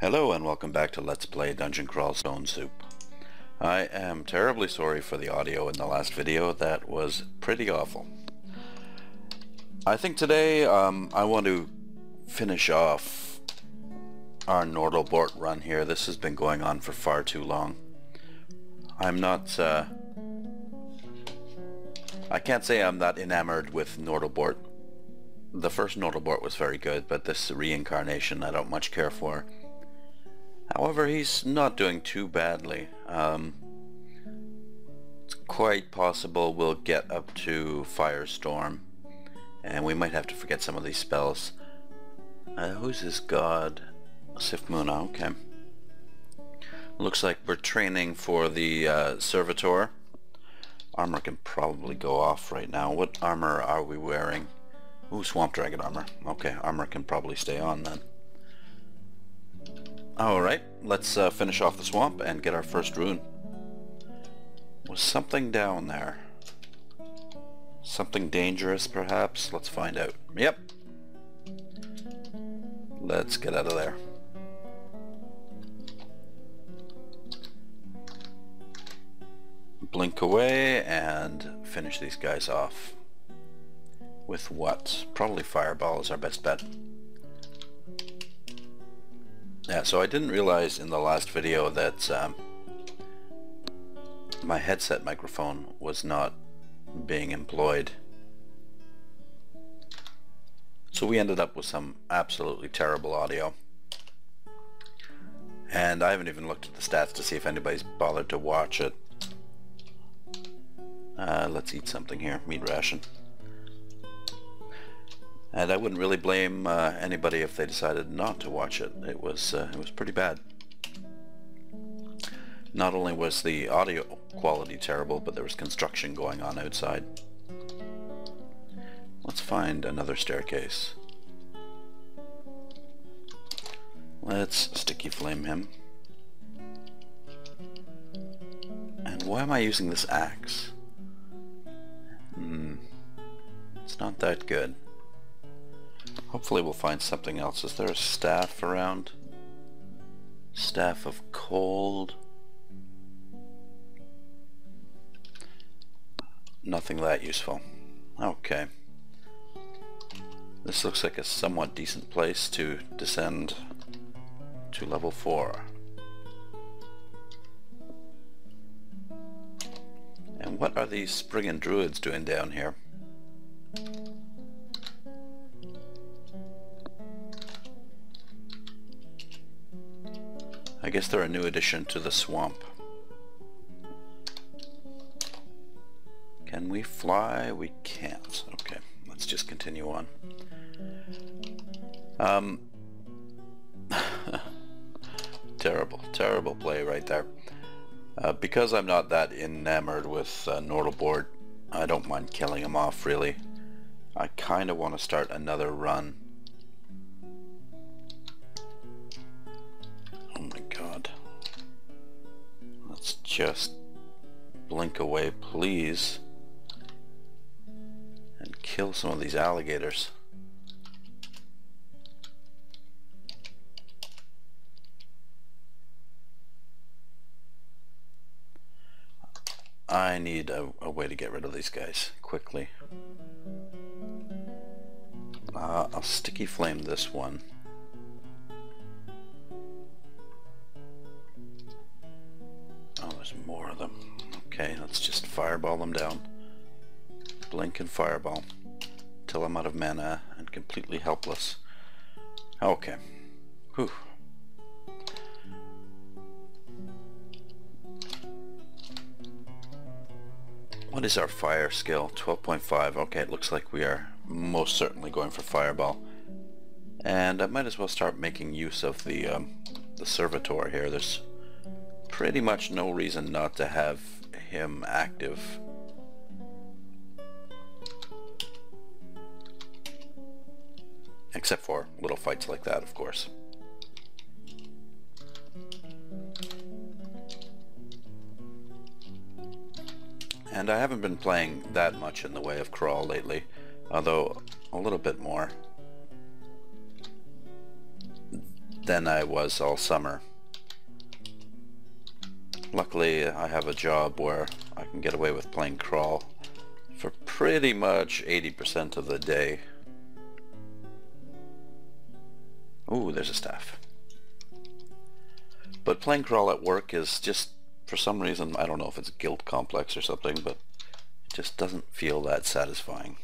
Hello and welcome back to Let's Play Dungeon Crawl Stone Soup. I am terribly sorry for the audio in the last video. That was pretty awful. I think today I want to finish off our Nortelbort run here. This has been going on for far too long. I'm not I can't say I'm that enamored with Nortelbort. The first Nortelbort was very good, but this reincarnation I don't much care for. However, he's not doing too badly. It's quite possible we'll get up to Firestorm, and we might have to forget some of these spells. Who's this god? Sifmuna, okay. Looks like we're training for the Servitor. Armor can probably go off right now. What armor are we wearing? Ooh, Swamp Dragon armor. Okay, armor can probably stay on then. Alright, let's finish off the swamp and get our first rune. Was something down there? Something dangerous, perhaps? Let's find out. Yep. Let's get out of there. Blink away and finish these guys off. With what? Probably Fireball is our best bet. Yeah, so I didn't realize in the last video that my headset microphone was not being employed. So we ended up with some absolutely terrible audio. And I haven't even looked at the stats to see if anybody's bothered to watch it. Let's eat something here. Meat ration. And I wouldn't really blame anybody if they decided not to watch it. It was pretty bad. Not only was the audio quality terrible, but there was construction going on outside. Let's find another staircase. Let's sticky flame him. And why am I using this axe? It's not that good. Hopefully we'll find something else. Is there a staff around? Staff of cold? Nothing that useful. Okay. This looks like a somewhat decent place to descend to level 4. And what are these Spriggan Druids doing down here? I guess they're a new addition to the swamp. Can we fly? We can't. Okay, let's just continue on. Terrible play right there. Because I'm not that enamored with Nortelbort, I don't mind killing him off, really. I kind of want to start another run. Oh my god. Let's just blink away, please. And kill some of these alligators. I need a way to get rid of these guys quickly. I'll sticky flame this one. Oh, there's more of them. Okay, let's just fireball them down. Blink and fireball. Till I'm out of mana and completely helpless. Okay. Whew. What is our fire skill? 12.5. Okay, it looks like we are most certainly going for fireball. And I might as well start making use of the Servitor here. There's pretty much no reason not to have him active. Except for little fights like that, of course. And I haven't been playing that much in the way of crawl lately, although a little bit more. than I was all summer. Luckily, I have a job where I can get away with playing crawl for pretty much 80% of the day. Ooh, there's a staff. But playing crawl at work is just, for some reason, I don't know if it's a guilt complex or something, but it just doesn't feel that satisfying.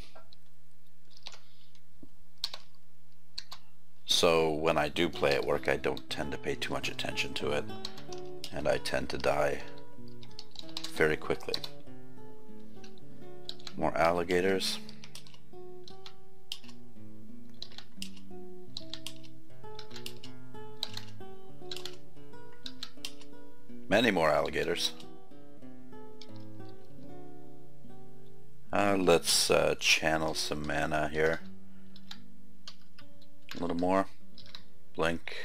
So when I do play at work, I don't tend to pay too much attention to it, and I tend to die very quickly. More alligators. Many more alligators. Let's channel some mana here. A little more. Blink.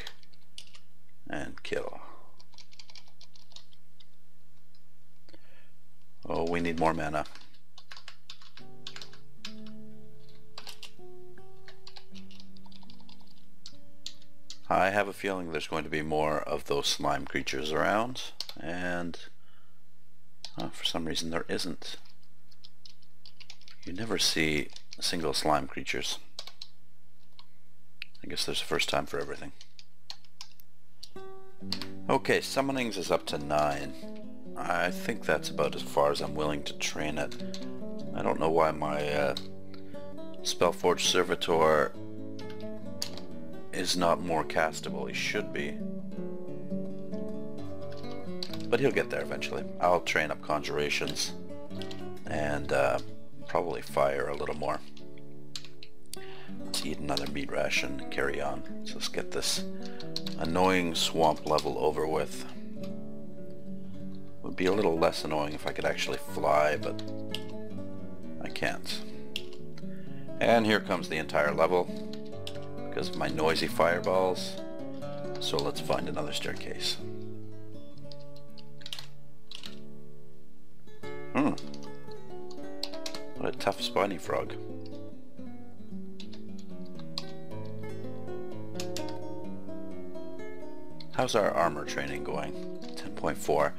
And kill. Oh, we need more mana. I have a feeling there's going to be more of those slime creatures around, and for some reason there isn't. You never see single slime creatures. I guess there's a first time for everything. Okay, summonings is up to 9. I think that's about as far as I'm willing to train it. I don't know why my Spellforged Servitor is not more castable. He should be. But he'll get there eventually. I'll train up conjurations and probably fire a little more. Let's eat another meat ration and carry on. So let's get this annoying swamp level over with. Would be a little less annoying if I could actually fly, but I can't. And here comes the entire level because of my noisy fireballs. So let's find another staircase. What a tough spiny frog. How's our armor training going? 10.4.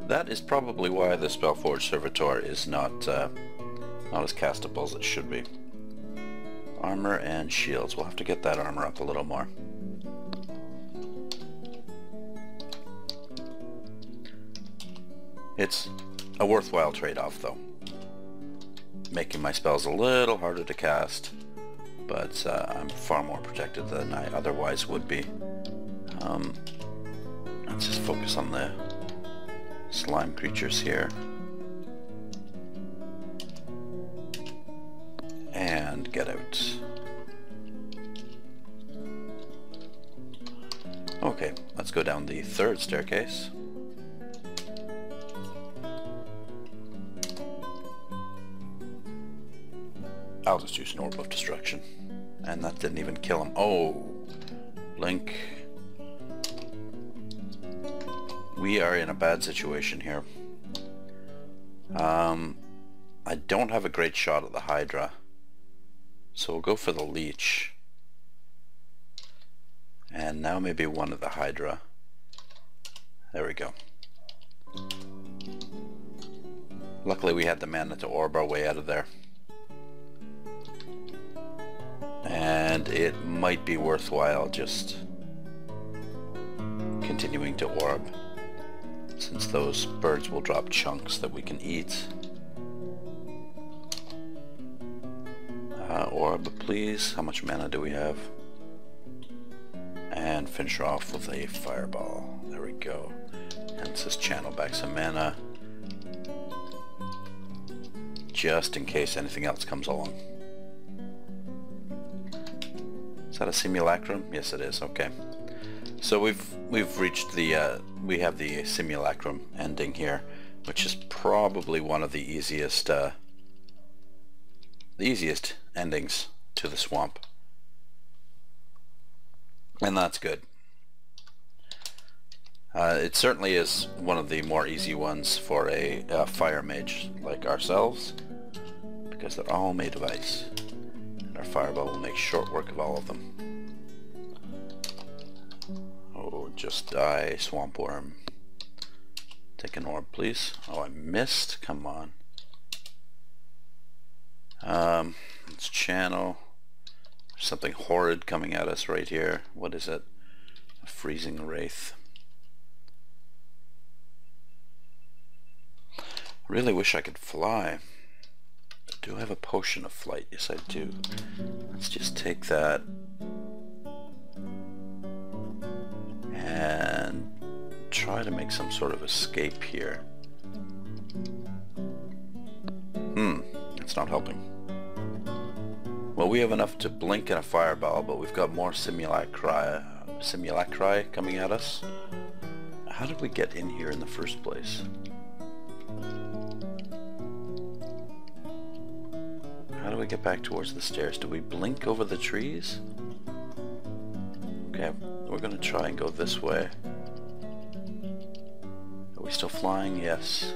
That is probably why the Spellforged Servitor is not as castable as it should be. Armor and shields. We'll have to get that armor up a little more. It's a worthwhile trade-off though. Making my spells a little harder to cast, but I'm far more protected than I otherwise would be. Let's just focus on the slime creatures here. And get out. Okay, let's go down the third staircase. I'll just use an Orb of Destruction. And that didn't even kill him. Oh! Blink. We are in a bad situation here. I don't have a great shot at the Hydra. So we'll go for the Leech. And now maybe one of the Hydra. There we go. Luckily we had the mana to orb our way out of there. And it might be worthwhile just continuing to orb, since those birds will drop chunks that we can eat. Orb, please. How much mana do we have? And finish her off with a fireball. There we go. And let's just channel back some mana, just in case anything else comes along. Is that a simulacrum? Yes, it is. Okay. So we've reached the we have the simulacrum ending here, which is probably one of the easiest endings to the swamp, and that's good. It certainly is one of the more easy ones for a fire mage like ourselves, because they're all made of ice, and our fireball will make short work of all of them. Don't just die, swamp worm. Take an orb, please. Oh, I missed. Come on. Let's channel. There's something horrid coming at us right here. What is it? A freezing wraith. Really wish I could fly. Do I have a potion of flight? Yes, I do. Let's just take that and try to make some sort of escape here. It's not helping. Well, we have enough to blink in a fireball, but we've got more simulacri coming at us. How did we get in here in the first place? How do we get back towards the stairs? Do we blink over the trees? Okay, we're gonna try and go this way. Are we still flying? Yes.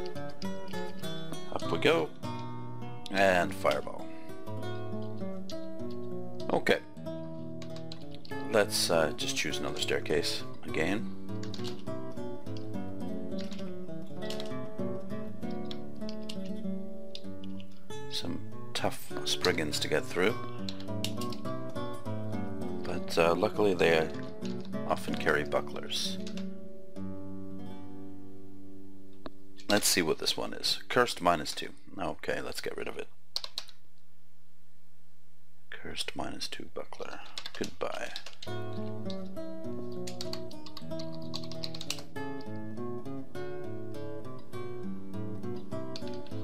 Up we go. And fireball. Okay. Let's just choose another staircase again. Some tough spriggans to get through. But luckily they often carry bucklers. Let's see what this one is. Cursed -2. Okay, let's get rid of it. Cursed -2 buckler. Goodbye.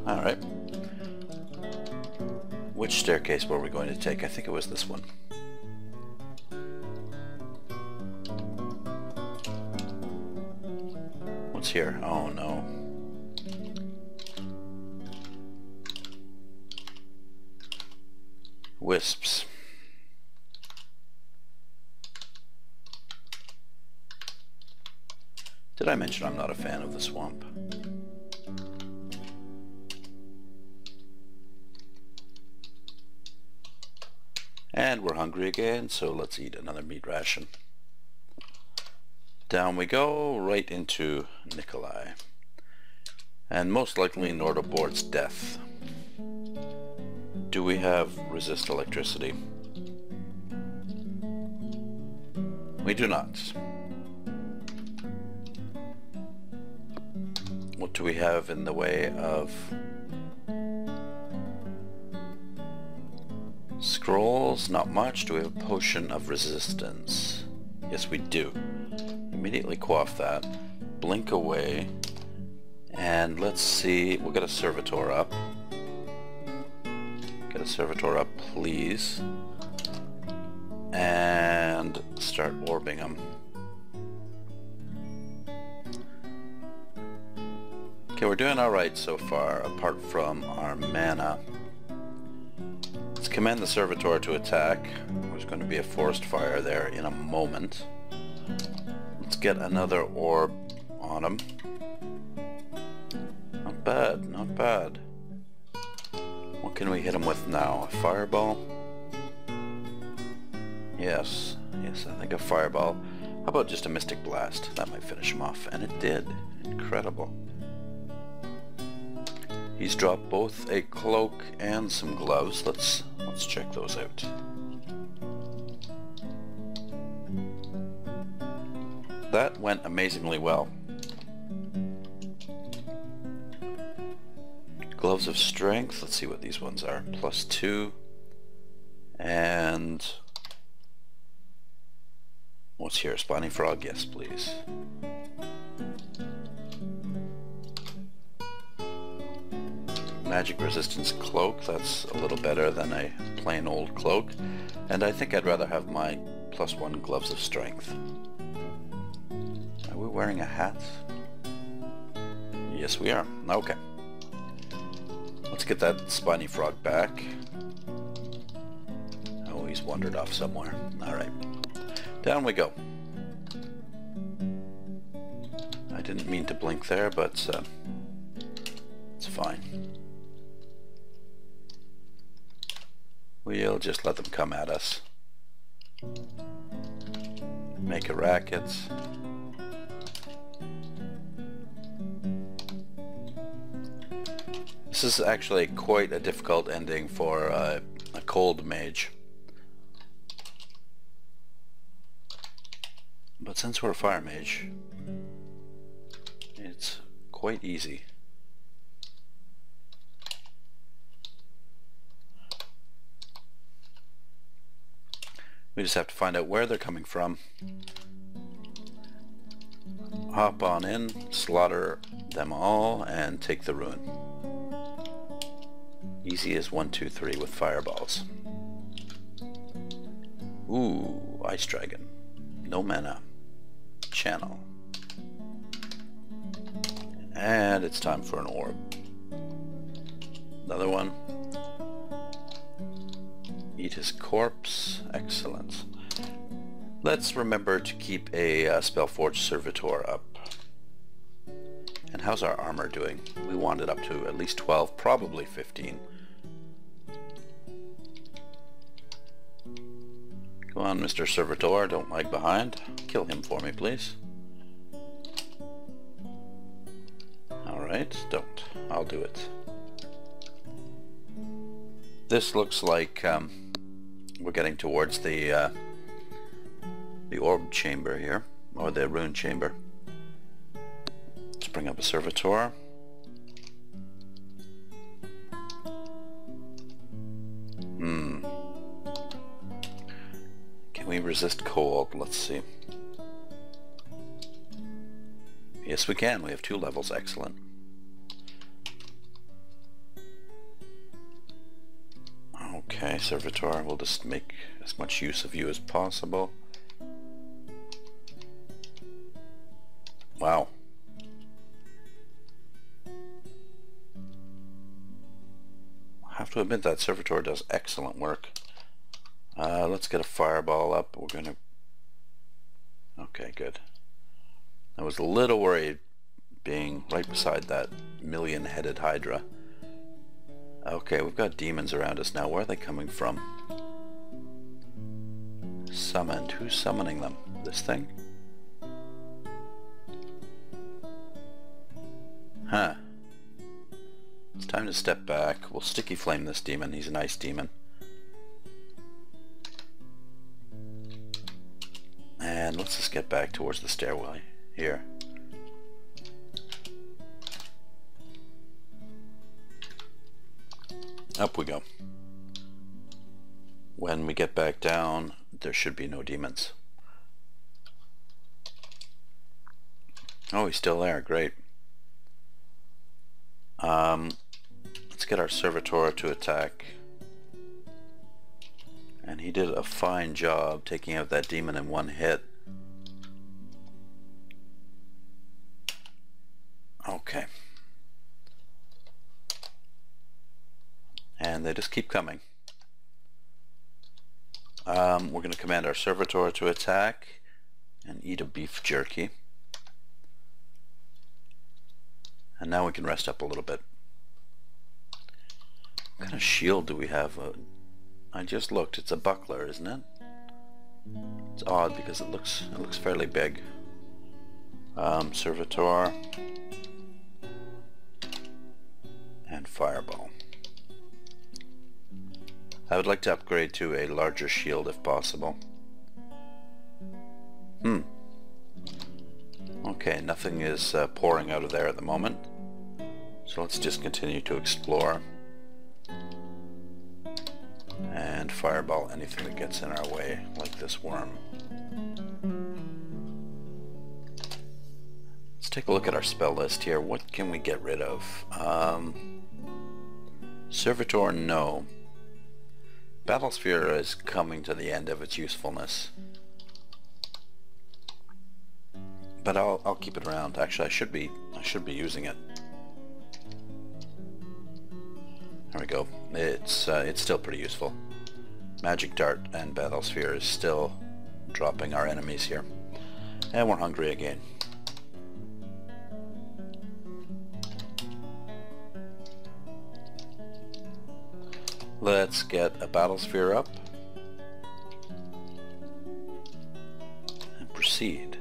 Alright. Which staircase were we going to take? I think it was this one. What's here? Oh no. Wisps. Did I mention I'm not a fan of the swamp? And we're hungry again, so let's eat another meat ration. Down we go, right into Nikolai. And most likely Nortelbort's death. Do we have resist electricity? We do not. What do we have in the way of scrolls? Not much. Do we have a potion of resistance? Yes, we do. Immediately quaff that. Blink away. And let's see. We'll get a servitor up. Get a servitor up, please. And start orbing them. Okay, we're doing alright so far, apart from our mana. Let's command the servitor to attack. There's going to be a forest fire there in a moment. Let's get another orb on him. Not bad, not bad. What can we hit him with now? A fireball? Yes, yes, I think a fireball. How about just a mystic blast? That might finish him off. And it did. Incredible. He's dropped both a cloak and some gloves. Let's check those out. That went amazingly well. Gloves of strength. Let's see what these ones are. +2. And what's here? Spawning frog? Yes, please. Magic resistance cloak. That's a little better than a plain old cloak. And I think I'd rather have my +1 gloves of strength. Are we wearing a hat? Yes, we are. Okay. Let's get that spiny frog back. Oh, he's wandered off somewhere. Alright. Down we go. I didn't mean to blink there, but it's fine. We'll just let them come at us. Make a racket. This is actually quite a difficult ending for a cold mage. But since we're a fire mage, it's quite easy. We just have to find out where they're coming from. Hop on in, slaughter them all, and take the rune. Easy as 1, 2, 3 with fireballs. Ooh, Ice Dragon. No mana. Channel. And it's time for an orb. Another one. Eat his corpse. Excellent. Let's remember to keep a Spellforge Servitor up. And how's our armor doing? We want it up to at least 12, probably 15. Go on, Mr. Servitor, don't lag behind. Kill him for me, please. Alright, don't. I'll do it. This looks like we're getting towards the orb chamber here, or the rune chamber. Let's bring up a servitor. Can we resist cold? Let's see. Yes, we can. We have 2 levels. Excellent. Okay, servitor, we'll just make as much use of you as possible. Wow. I have to admit that servitor does excellent work. Let's get a fireball up. We're gonna... Okay, good. I was a little worried being right beside that million-headed Hydra. Okay, we've got demons around us now. Where are they coming from? Summoned. Who's summoning them? This thing? Huh. It's time to step back. We'll sticky flame this demon. He's a nice demon. And let's just get back towards the stairway here. Up we go. When we get back down, there should be no demons. Oh, he's still there. Great. Let's get our servitor to attack. And he did a fine job taking out that demon in 1 hit. Okay. And they just keep coming. We're going to command our servitor to attack and eat a beef jerky. And now we can rest up a little bit. What kind of shield do we have? I just looked. It's a buckler, isn't it? It's odd because it looks fairly big. Servitor and fireball. I would like to upgrade to a larger shield if possible. Okay, nothing is pouring out of there at the moment. So let's just continue to explore. And fireball anything that gets in our way, like this worm. Let's take a look at our spell list here. What can we get rid of? Servitor, no. Battlesphere is coming to the end of its usefulness. But I'll keep it around. Actually, I should be using it. There we go. It's still pretty useful. Magic Dart and Battlesphere is still dropping our enemies here. And we're hungry again. Let's get a Battlesphere up and proceed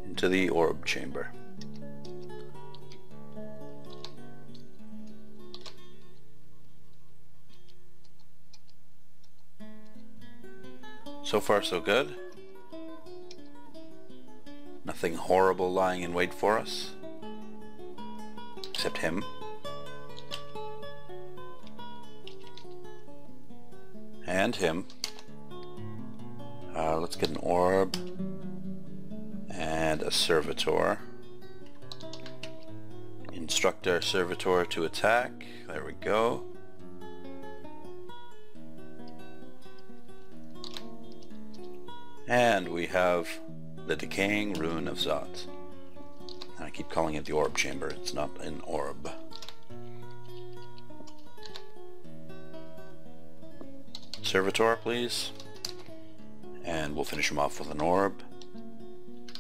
into the orb chamber. So far so good. Nothing horrible lying in wait for us. Except him. And him. Let's get an orb. And a servitor. Instruct our servitor to attack. There we go. And we have the decaying rune of Zot. I keep calling it the orb chamber. It's not an orb. Servitor, please. And we'll finish him off with an orb.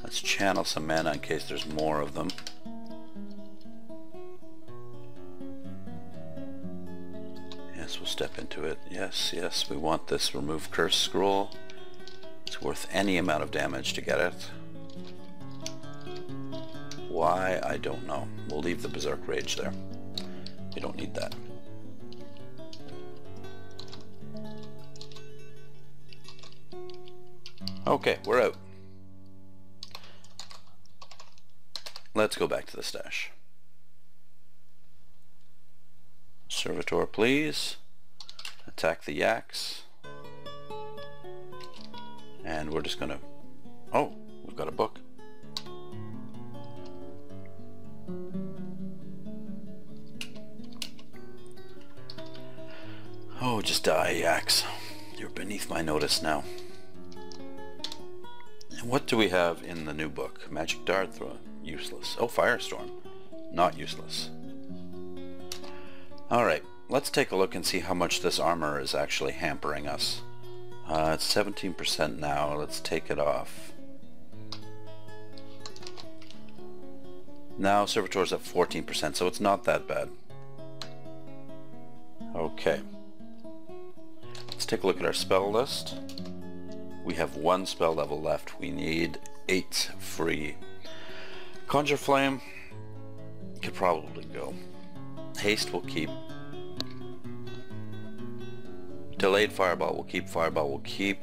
Let's channel some mana in case there's more of them. Yes, we'll step into it. Yes, yes, we want this remove curse scroll. It's worth any amount of damage to get it. Why, I don't know. We'll leave the Berserk Rage there. We don't need that. Okay, we're out. Let's go back to the stash. Servitor, please. Attack the yaks. And we're just gonna... Oh, we've got a book. Oh, just die, yaks. You're beneath my notice now. And what do we have in the new book? Magic Dart Throw. Useless. Oh, Firestorm. Not useless. Alright, let's take a look and see how much this armor is actually hampering us. It's 17% now. Let's take it off. Now Servitor's at 14%, so it's not that bad. Okay. Let's take a look at our spell list. We have 1 spell level left. We need 8 free. Conjure Flame could probably go. Haste will keep. Delayed Fireball will keep. Fireball will keep.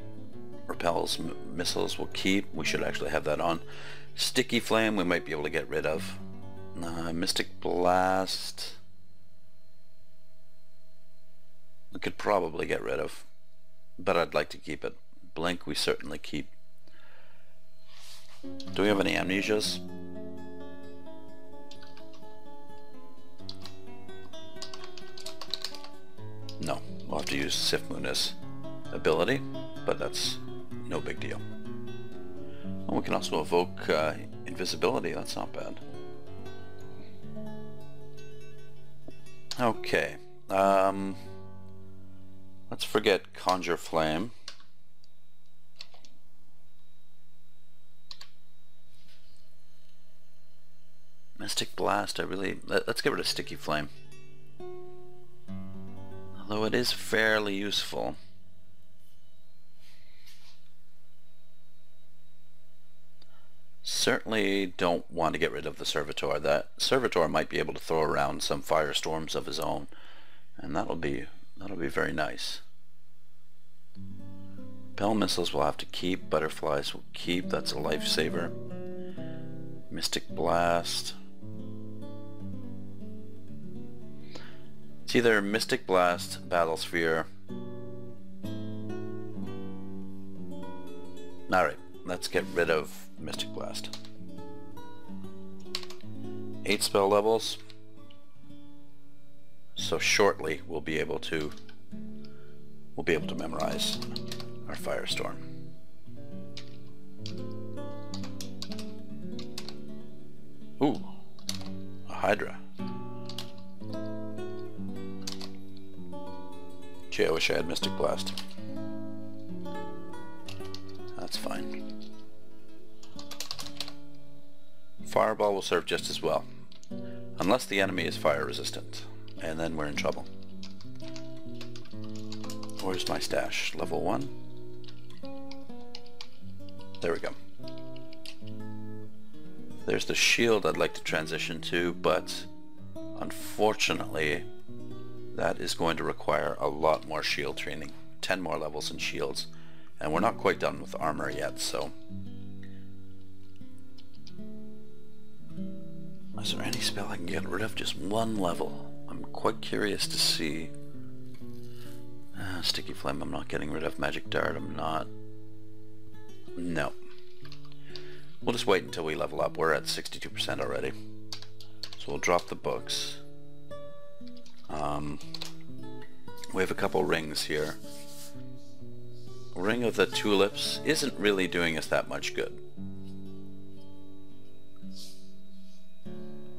Repels missiles will keep. We should actually have that on. Sticky Flame we might be able to get rid of. Mystic Blast we could probably get rid of, but I'd like to keep it. Blink we certainly keep. Do we have any amnesias? No, we'll have to use Sifmuna's ability, but that's no big deal. Oh, we can also evoke invisibility, that's not bad. Okay, let's forget Conjure Flame. Mystic Blast, let's get rid of Sticky Flame. Although it is fairly useful. Certainly don't want to get rid of the Servitor. That Servitor might be able to throw around some firestorms of his own, and that'll be very nice. Repel missiles will have to keep. Butterflies will keep. That's a lifesaver. Mystic Blast. It's either Mystic Blast, Battle Sphere. Alright, let's get rid of Mystic Blast. 8 spell levels. So shortly we'll be able to memorize our Firestorm. Ooh, a Hydra. Gee, I wish I had Mystic Blast. That's fine. Fireball will serve just as well, unless the enemy is fire resistant, and then we're in trouble. Where's my stash? Level 1? There we go. There's the shield I'd like to transition to, but unfortunately that is going to require a lot more shield training. 10 more levels in shields And we're not quite done with armor yet, so... Is there any spell I can get rid of just one level? I'm quite curious to see. Sticky Flame I'm not getting rid of. Magic Dart I'm not. No. We'll just wait until we level up. We're at 62% already. So we'll drop the books. We have a couple rings here. Ring of the Tulips isn't really doing us that much good.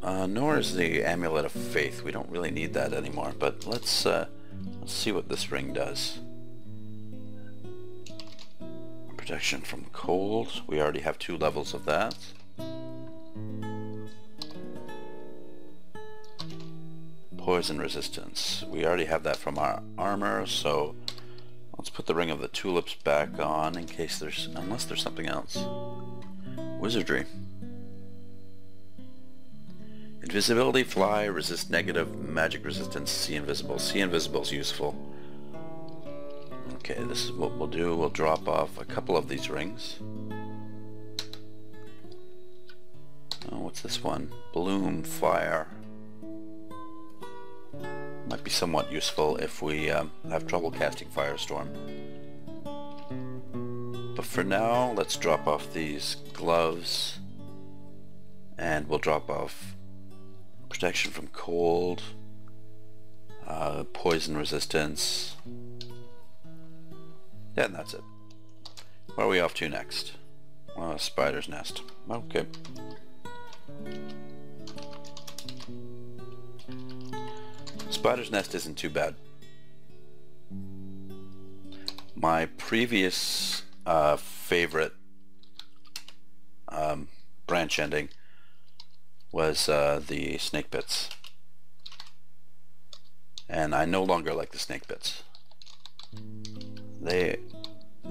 Nor is the Amulet of Faith. We don't really need that anymore, but let's see what this ring does. Protection from cold. We already have 2 levels of that. Poison resistance. We already have that from our armor, so let's put the Ring of the Tulips back on in case there's... unless there's something else. Wizardry. Invisibility, fly, resist negative, magic resistance, see invisible. See invisible is useful. Okay, this is what we'll do. We'll drop off a couple of these rings. Oh, what's this one? Bloom, fire. Might be somewhat useful if we have trouble casting Firestorm. But for now, let's drop off these gloves. And we'll drop off protection from cold, poison resistance, yeah, and that's it. Where are we off to next? Spider's Nest. Okay. Spider's Nest isn't too bad. My previous favorite branch ending was the snake bits, and I no longer like the snake bits. There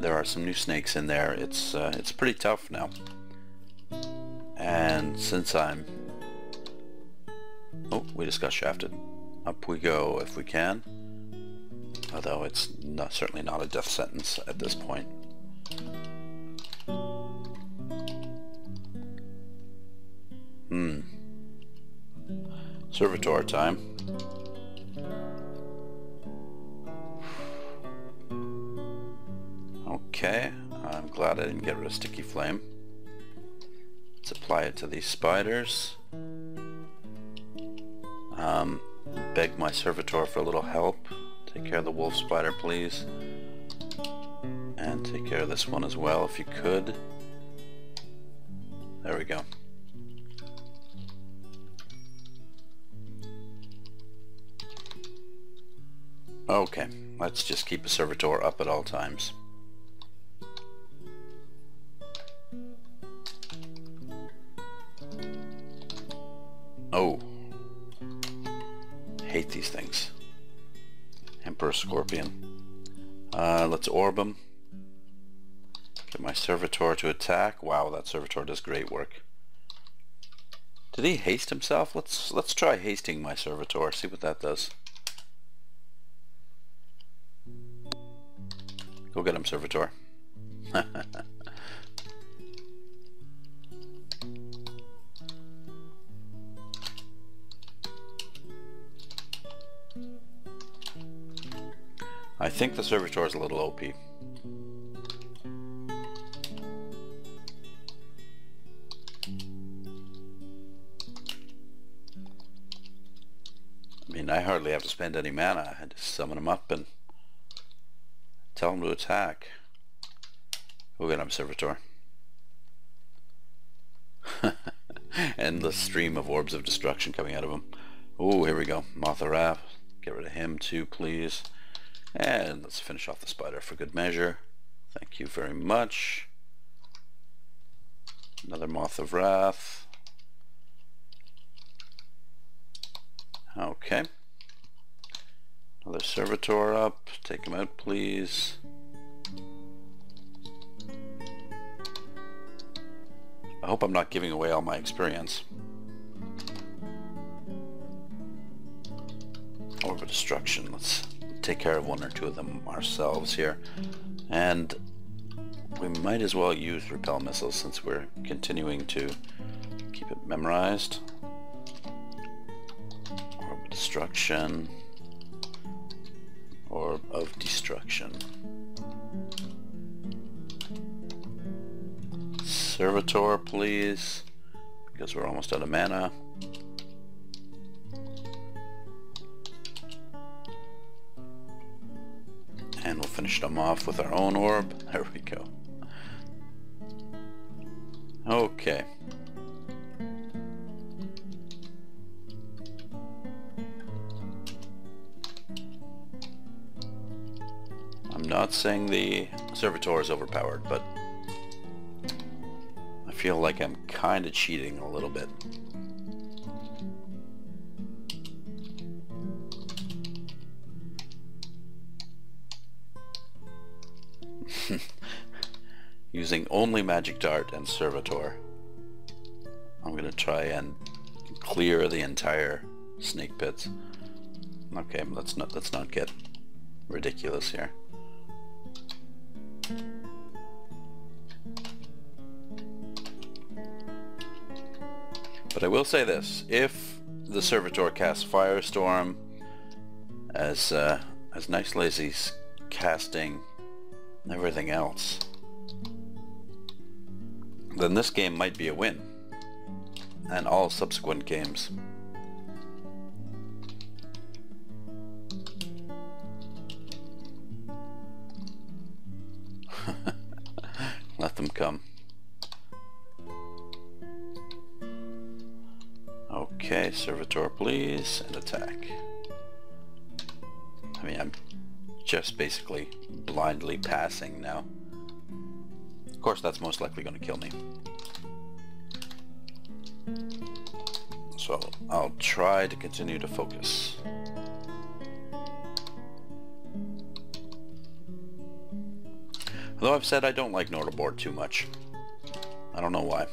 are some new snakes in there. It's pretty tough now, and since I'm... oh, we just got shafted. Up we go if we can, although it's certainly not a death sentence at this point. Servitor time. Okay, I'm glad I didn't get rid of Sticky Flame. Let's apply it to these spiders. Beg my servitor for a little help. Take care of the wolf spider, please. And take care of this one as well, if you could. There we go. Okay, let's just keep a servitor up at all times. Oh. Hate these things. Emperor Scorpion. Let's orb him. Get my servitor to attack. Wow, that servitor does great work. Did he haste himself? Let's try hasting my servitor. See what that does. Go get him, servitor. I think the servitor is a little OP. I mean, I hardly have to spend any mana. I had to summon him up and tell him to attack. Go get him, servitor. Endless stream of orbs of destruction coming out of him. Oh, here we go. Moth of Wrath. Get rid of him too, please. And let's finish off the spider for good measure. Thank you very much. Another Moth of Wrath. Okay. Another servitor up. Take him out, please. I hope I'm not giving away all my experience. Orb of Destruction. Let's take care of one or two of them ourselves here. And We might as well use repel missiles since we're continuing to keep it memorized. Orb of destruction. Orb of destruction. Servitor, please, because we're almost out of mana. And we'll finish them off with our own orb. There we go. Okay. I'm not saying the Servitor is overpowered, but I feel like I'm kind of cheating a little bit. Using only Magic Dart and Servitor. I'm gonna try and clear the entire snake pits. Okay, let's not get ridiculous here. But I will say this: if the Servitor casts Firestorm as nicely as he's casting everything else, then this game might be a win, and all subsequent games. Let them come. Okay, Servitor please, and attack. I mean, I'm just basically blindly passing now. Of course, that's most likely going to kill me. So I'll try to continue to focus. Although I've said I don't like Nortelbort too much. I don't know why.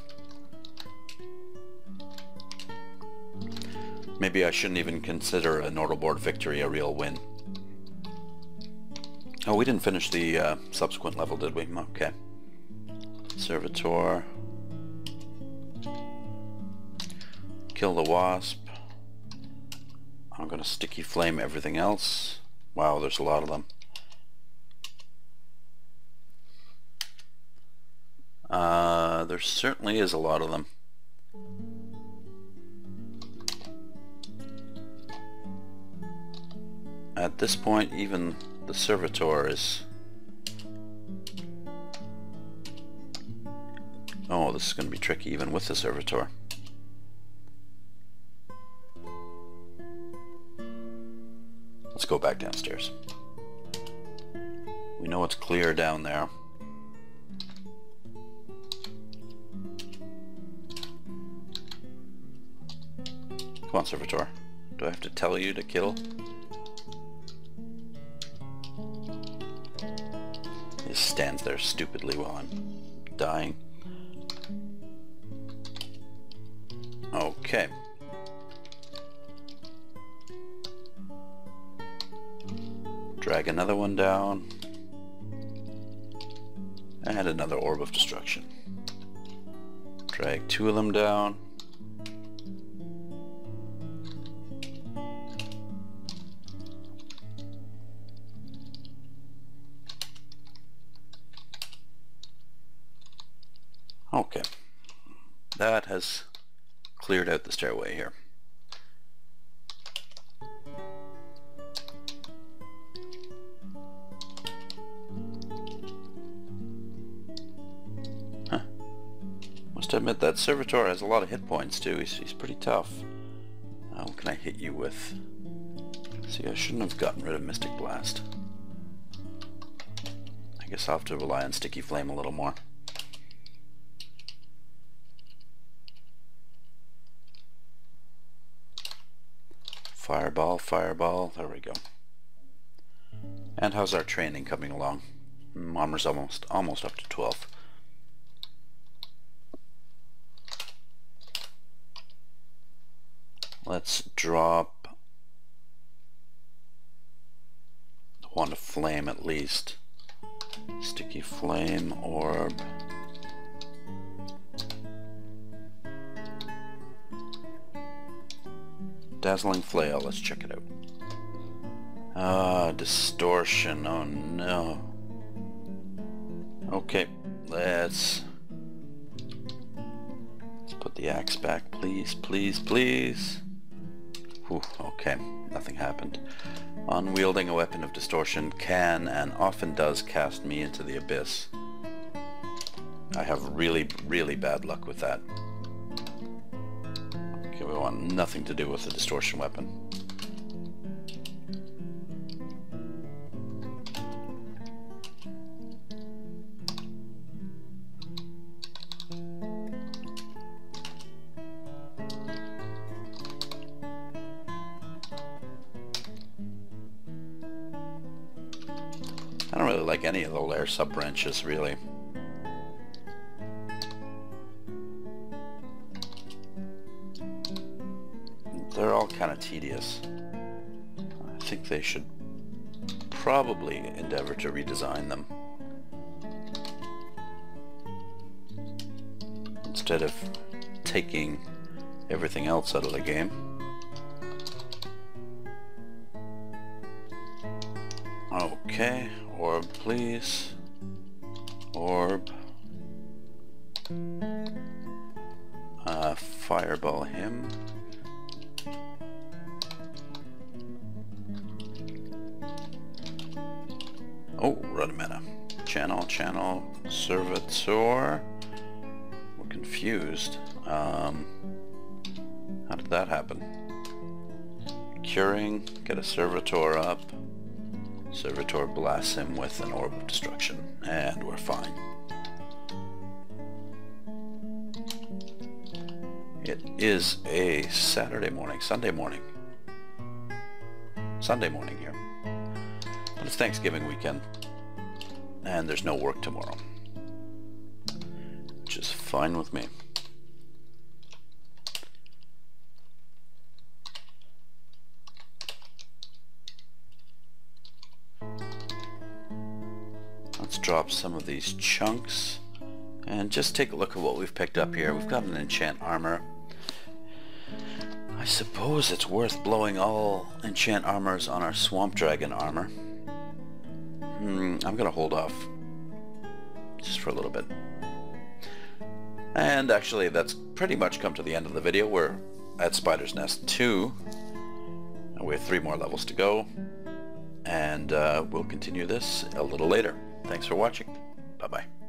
Maybe I shouldn't even consider a Nortelbort victory a real win. Oh, we didn't finish the subsequent level, did we? Okay. Servitor. Kill the wasp. I'm gonna sticky flame everything else. Wow, there's a lot of them. There certainly is a lot of them. At this point, even the Servitor is... Oh, this is going to be tricky even with the Servitor. Let's go back downstairs. We know it's clear down there. Come on, Servitor. Do I have to tell you to kill? He just stands there stupidly while I'm dying. Okay. Drag another one down. And another Orb of Destruction. Drag two of them down. Okay. That has cleared out the stairway here. Huh. Must admit that Servitor has a lot of hit points too. He's pretty tough. What can I hit you with? See, I shouldn't have gotten rid of Mystic Blast. I guess I'll have to rely on Sticky Flame a little more. Fireball, fireball, there we go. And how's our training coming along? Armor's almost up to 12. Let's drop the Wand of Flame at least. Sticky flame orb. Dazzling flail, let's check it out. Ah, distortion, oh no. Okay, let's put the axe back, please, please, please. Whew, okay, nothing happened. Unwielding a weapon of distortion can and often does cast me into the abyss. I have really, really bad luck with that. Okay, we want nothing to do with the distortion weapon. I don't really like any of the lair sub-branches, really. They're all kind of tedious. I think they should probably endeavor to redesign them. Instead of taking everything else out of the game. Okay, orb please. Orb. Fireball him. Oh, Rudimena. Channel, Servitor. We're confused. How did that happen? Curing, get a Servitor up. Servitor blasts him with an Orb of Destruction, and we're fine. It is a Sunday morning here. But it's Thanksgiving weekend, and there's no work tomorrow, which is fine with me. Let's drop some of these chunks and just take a look at what we've picked up here. We've got an enchant armor. I suppose it's worth blowing all enchant armors on our swamp dragon armor. I'm gonna hold off just for a little bit. And actually that's pretty much come to the end of the video. We're at Spider's Nest 2 and we have 3 more levels to go, and we'll continue this a little later. Thanks for watching. Bye bye.